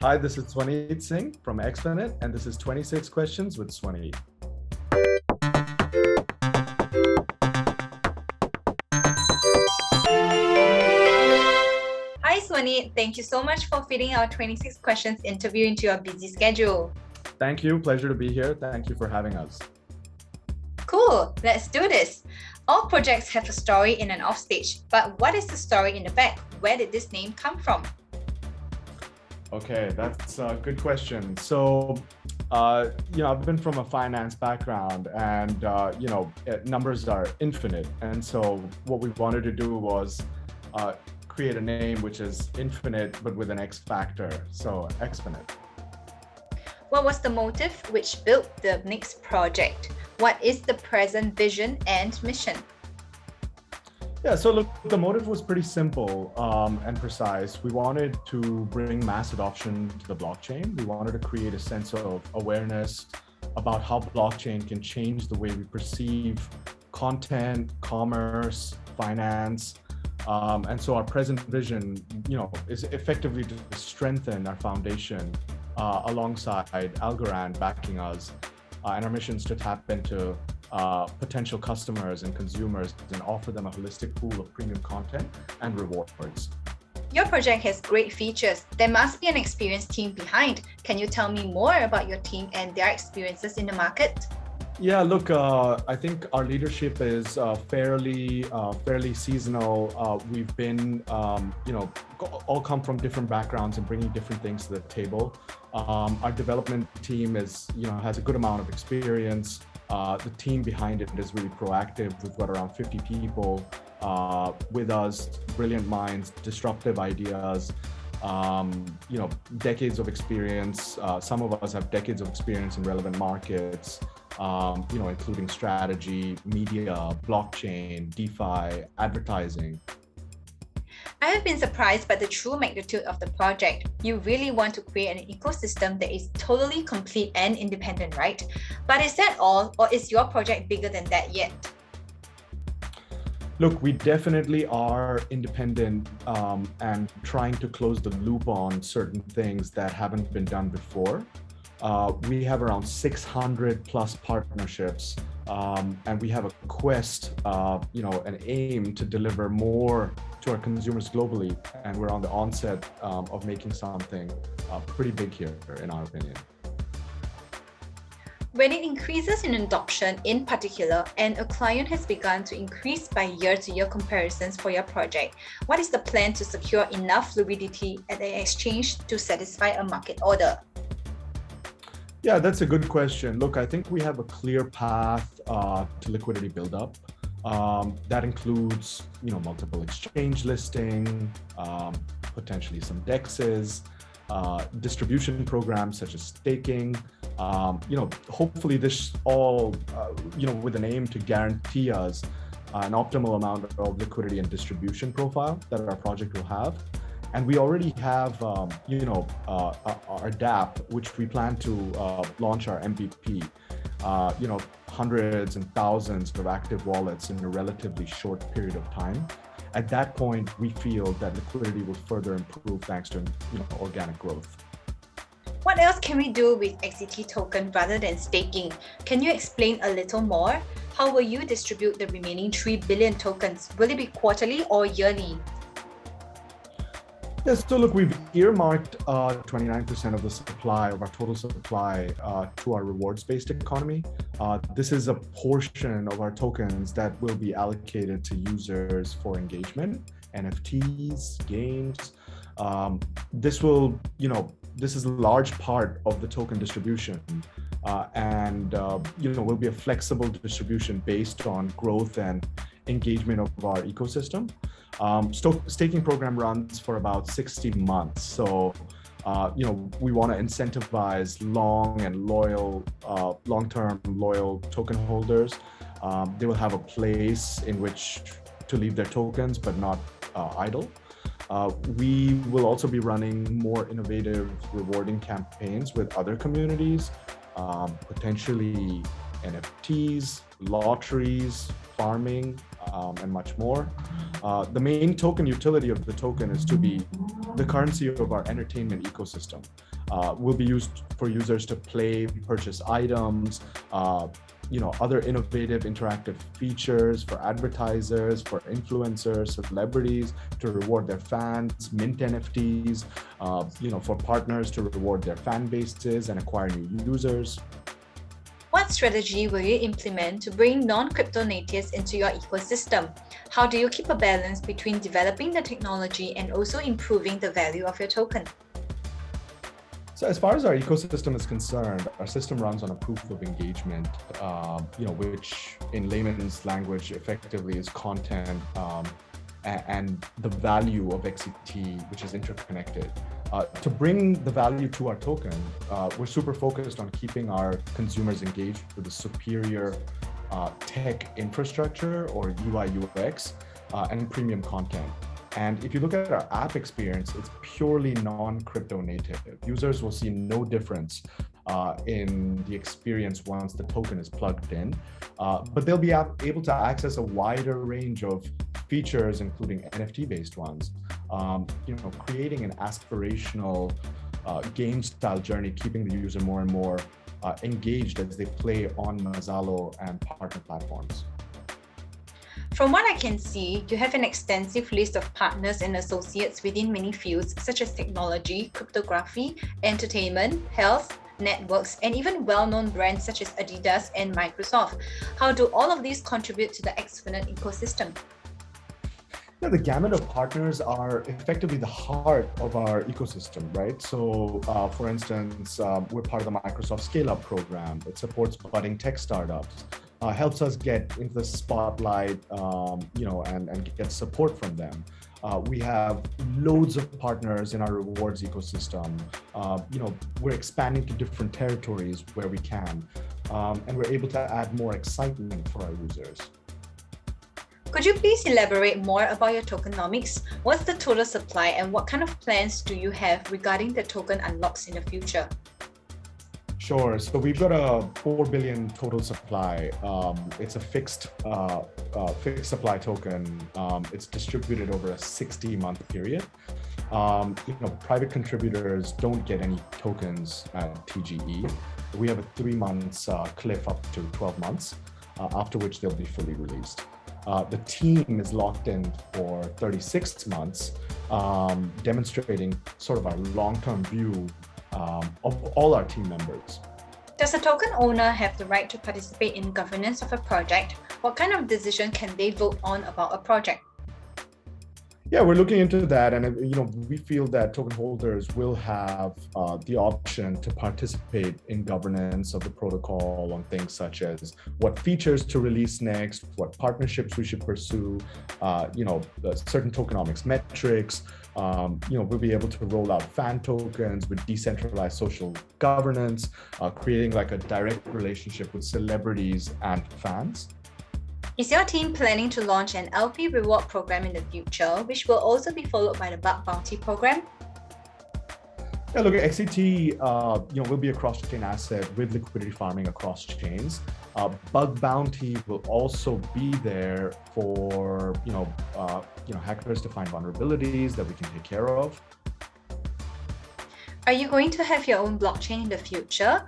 Hi, this is Swaneet Singh from Xfinite, and this is 26 Questions with Swaneet. Hi, Swaneet. Thank you so much for fitting our 26 questions interview into your busy schedule. Thank you. Pleasure to be here. Thank you for having us. Cool. Let's do this. All projects have a story in an offstage, but what is the story in the back? Where did this name come from? Okay, that's a good question. I've been from a finance background and, numbers are infinite. And so what we wanted to do was create a name which is infinite, but with an X factor. So Xfinite. What was the motive which built the next project? What is the present vision and mission? Yeah, so look, the motive was pretty simple and precise. We wanted to bring mass adoption to the blockchain. We wanted to create a sense of awareness about how blockchain can change the way we perceive content, commerce, finance. And so our present vision, is effectively to strengthen our foundation alongside Algorand backing us, and our mission is to tap into potential customers and consumers and offer them a holistic pool of premium content and rewards. Your project has great features. There must be an experienced team behind. Can you tell me more about your team and their experiences in the market? Yeah, look, I think our leadership is fairly seasonal. We've been, all come from different backgrounds and bringing different things to the table. Our development team has a good amount of experience. The team behind it is really proactive. We've got around 50 people with us, brilliant minds, disruptive ideas, decades of experience. Some of us have decades of experience in relevant markets, including strategy, media, blockchain, DeFi, advertising. I have been surprised by the true magnitude of the project. You really want to create an ecosystem that is totally complete and independent, right? But is that all, or is your project bigger than that yet? Look, we definitely are independent and trying to close the loop on certain things that haven't been done before. We have around 600 plus partnerships, and we have a quest, an aim to deliver more to our consumers globally. And we're on the onset of making something pretty big here, in our opinion. When it increases in adoption in particular, and a client has begun to increase by year-to-year comparisons for your project, what is the plan to secure enough liquidity at the exchange to satisfy a market order? Yeah, that's a good question. Look, I think we have a clear path to liquidity buildup. That includes, multiple exchange listing, potentially some DEXs, distribution programs such as staking. Hopefully this all, with an aim to guarantee us an optimal amount of liquidity and distribution profile that our project will have. And we already have, our DApp, which we plan to launch our MVP. Hundreds and thousands of active wallets in a relatively short period of time. At that point, we feel that liquidity will further improve thanks to organic growth. What else can we do with XDT token rather than staking? Can you explain a little more? How will you distribute the remaining 3 billion tokens? Will it be quarterly or yearly? Yes, so look, we've earmarked 29% of the supply, of our total supply, to our rewards-based economy. This is a portion of our tokens that will be allocated to users for engagement, NFTs, games. This is a large part of the token distribution, and will be a flexible distribution based on growth and engagement of our ecosystem. Staking program runs for about 60 months. So, we want to incentivize long-term loyal token holders. They will have a place in which to leave their tokens, but not idle. We will also be running more innovative, rewarding campaigns with other communities, potentially NFTs, lotteries, farming, and much more. The main token utility of the token is to be the currency of our entertainment ecosystem. Will be used for users to play, purchase items, other innovative interactive features for advertisers, for influencers, celebrities to reward their fans, mint NFTs, for partners to reward their fan bases and acquire new users. What strategy will you implement to bring non-crypto natives into your ecosystem? How do you keep a balance between developing the technology and also improving the value of your token? So as far as our ecosystem is concerned, our system runs on a proof of engagement, which in layman's language effectively is content and the value of XCT, which is interconnected. To bring the value to our token, we're super focused on keeping our consumers engaged with a superior tech infrastructure or UI UX and premium content. And if you look at our app experience, it's purely non-crypto native. Users will see no difference in the experience once the token is plugged in, but they'll be able to access a wider range of features, including NFT-based ones, creating an aspirational game-style journey, keeping the user more and more engaged as they play on Mazalo and partner platforms. From what I can see, you have an extensive list of partners and associates within many fields such as technology, cryptography, entertainment, health, networks, and even well-known brands such as Adidas and Microsoft. How do all of these contribute to the Xfinite ecosystem? The gamut of partners are effectively the heart of our ecosystem, right? So, for instance, we're part of the Microsoft Scale-Up program. It supports budding tech startups, helps us get into the spotlight, and get support from them. We have loads of partners in our rewards ecosystem. We're expanding to different territories where we can, and we're able to add more excitement for our users. Could you please elaborate more about your tokenomics? What's the total supply and what kind of plans do you have regarding the token unlocks in the future? Sure. So we've got a 4 billion total supply. It's a fixed supply token. It's distributed over a 60-month period. Private contributors don't get any tokens at TGE. We have a 3 months cliff up to 12 months, after which they'll be fully released. The team is locked in for 36 months, demonstrating sort of our long-term view of all our team members. Does a token owner have the right to participate in governance of a project? What kind of decision can they vote on about a project? Yeah, we're looking into that, and we feel that token holders will have the option to participate in governance of the protocol on things such as what features to release next, what partnerships we should pursue, certain tokenomics metrics. We'll be able to roll out fan tokens with decentralized social governance, creating like a direct relationship with celebrities and fans. Is your team planning to launch an LP reward program in the future, which will also be followed by the bug bounty program? Yeah, look, XCT, will be a cross-chain asset with liquidity farming across chains. Bug bounty will also be there for, hackers to find vulnerabilities that we can take care of. Are you going to have your own blockchain in the future?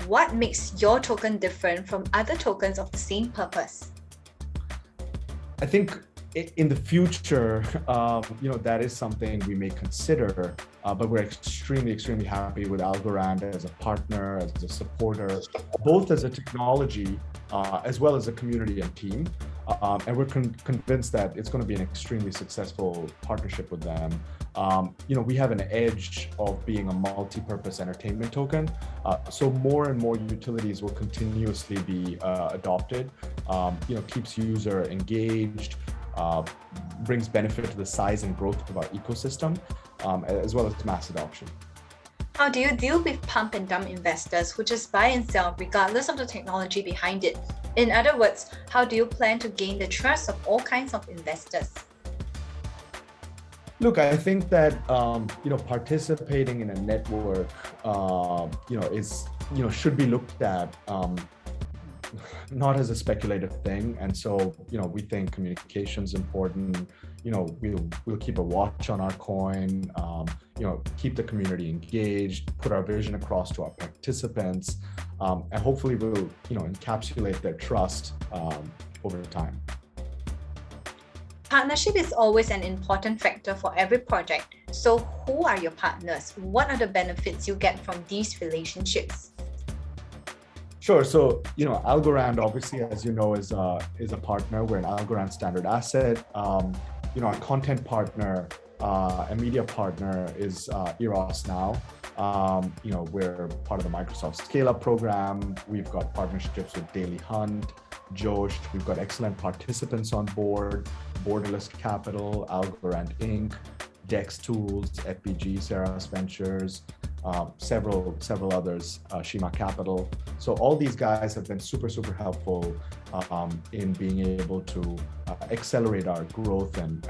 What makes your token different from other tokens of the same purpose? I think in the future, that is something we may consider, but we're extremely happy with Algorand as a partner, as a supporter, both as a technology, as well as a community and team. And we're convinced that it's going to be an extremely successful partnership with them. We have an edge of being a multi-purpose entertainment token. So more and more utilities will continuously be adopted, keeps user engaged, brings benefit to the size and growth of our ecosystem, as well as mass adoption. How do you deal with pump and dump investors who just buy and sell regardless of the technology behind it? In other words, how do you plan to gain the trust of all kinds of investors? Look, I think that participating in a network, should be looked at not as a speculative thing. And so, we think communication is important. We'll keep a watch on our coin, keep the community engaged, put our vision across to our participants, and hopefully we'll, encapsulate their trust over time. Partnership is always an important factor for every project. So who are your partners? What are the benefits you get from these relationships? Sure. So, Algorand, obviously, as you know, is a partner. We're an Algorand standard asset. Our content partner and media partner is Eros Now. We're part of the Microsoft Scale Up program. We've got partnerships with Daily Hunt, Josh. We've got excellent participants on board: Borderless Capital, Algorand Inc., Dex Tools, FBG, Saras Ventures, several others, Shima Capital. So all these guys have been super helpful in being able to accelerate our growth and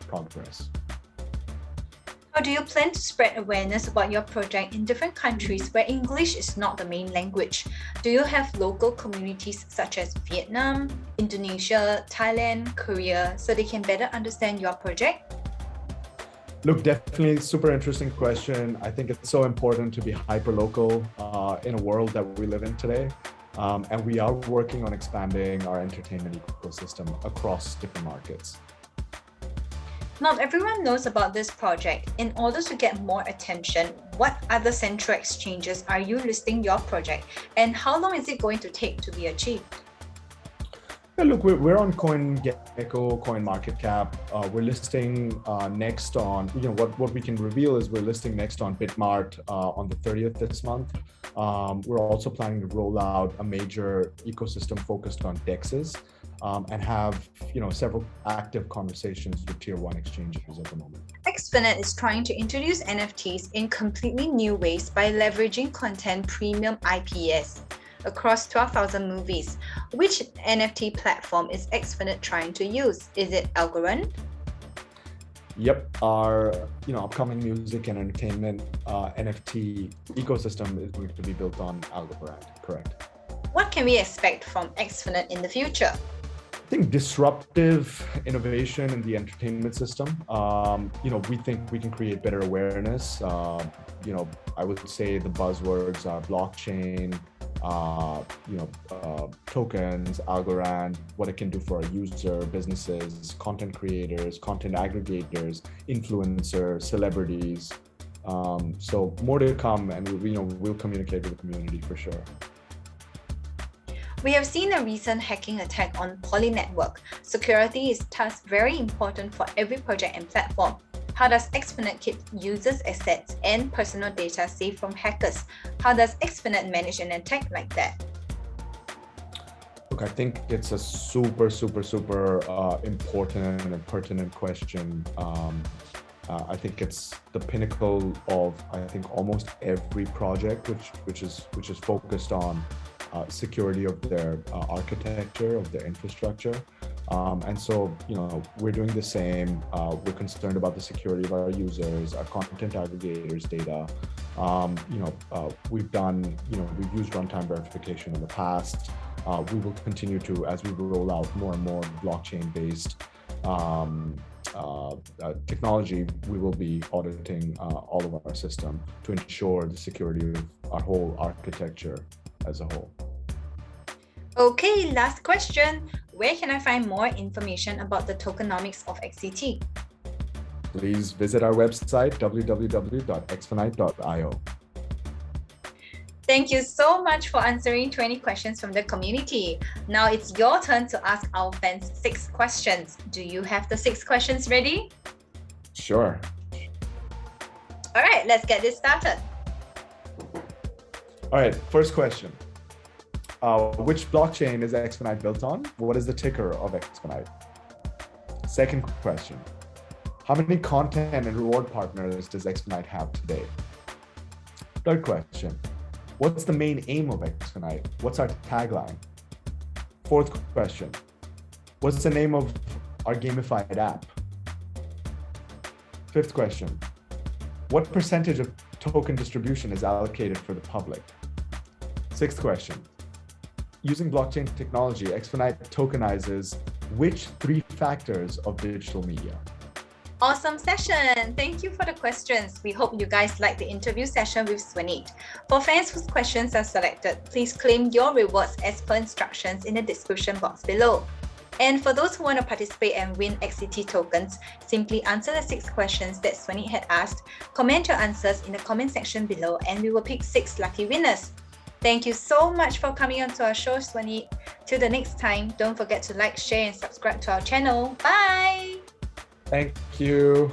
progress. How do you plan to spread awareness about your project in different countries where English is not the main language? Do you have local communities such as Vietnam, Indonesia, Thailand, Korea, so they can better understand your project? Look, definitely super interesting question. I think it's so important to be hyper-local in a world that we live in today. And we are working on expanding our entertainment ecosystem across different markets. Not everyone knows about this project. In order to get more attention, what other central exchanges are you listing your project, and how long is it going to take to be achieved? Yeah, look, we're on CoinGecko, CoinMarketCap. We're listing next on, what we can reveal is we're listing next on Bitmart on the 30th this month. We're also planning to roll out a major ecosystem focused on DEXs and have, several active conversations with tier 1 exchanges at the moment. Xfinite is trying to introduce NFTs in completely new ways by leveraging content premium IPs across 12,000 movies. Which NFT platform is Xfinite trying to use? Is it Algorand? Yep, our upcoming music and entertainment NFT ecosystem is going to be built on Algorand, correct. What can we expect from Xfinite in the future? I think disruptive innovation in the entertainment system. We think we can create better awareness. I would say the buzzwords are blockchain, tokens, Algorand, what it can do for our user, businesses, content creators, content aggregators, influencers, celebrities. So more to come, and we'll communicate with the community for sure. We have seen a recent hacking attack on Poly Network. Security is thus very important for every project and platform. How does Xfinite keep users' assets and personal data safe from hackers? How does Xfinite manage an attack like that? Look, I think it's a super important and pertinent question. I think it's the pinnacle of almost every project which is focused on security of their architecture, of their infrastructure. And so, we're doing the same. We're concerned about the security of our users, our content aggregators' data. We've used runtime verification in the past. We will continue to, as we roll out more and more blockchain-based technology, we will be auditing all of our system to ensure the security of our whole architecture as a whole. Okay, last question. Where can I find more information about the tokenomics of XCT? Please visit our website, www.xfinite.io. Thank you so much for answering 20 questions from the community. Now it's your turn to ask our fans 6 questions. Do you have the 6 questions ready? Sure. All right, let's get this started. All right, first question. Which blockchain is Xfinite built on? What is the ticker of Xfinite? Second question. How many content and reward partners does Xfinite have today? Third question. What's the main aim of Xfinite? What's our tagline? Fourth question. What's the name of our gamified app? Fifth question. What percentage of token distribution is allocated for the public? Sixth question. using blockchain technology, Xfinite tokenizes which 3 factors of digital media? Awesome session. Thank you for the questions. We hope you guys liked the interview session with Swaneet. For fans whose questions are selected, please claim your rewards as per instructions in the description box below. And for those who want to participate and win XCT tokens, simply answer the 6 questions that Swaneet had asked, comment your answers in the comment section below, and we will pick 6 lucky winners. Thank you so much for coming on to our show, Swaneet. Till the next time, don't forget to like, share, and subscribe to our channel. Bye! Thank you.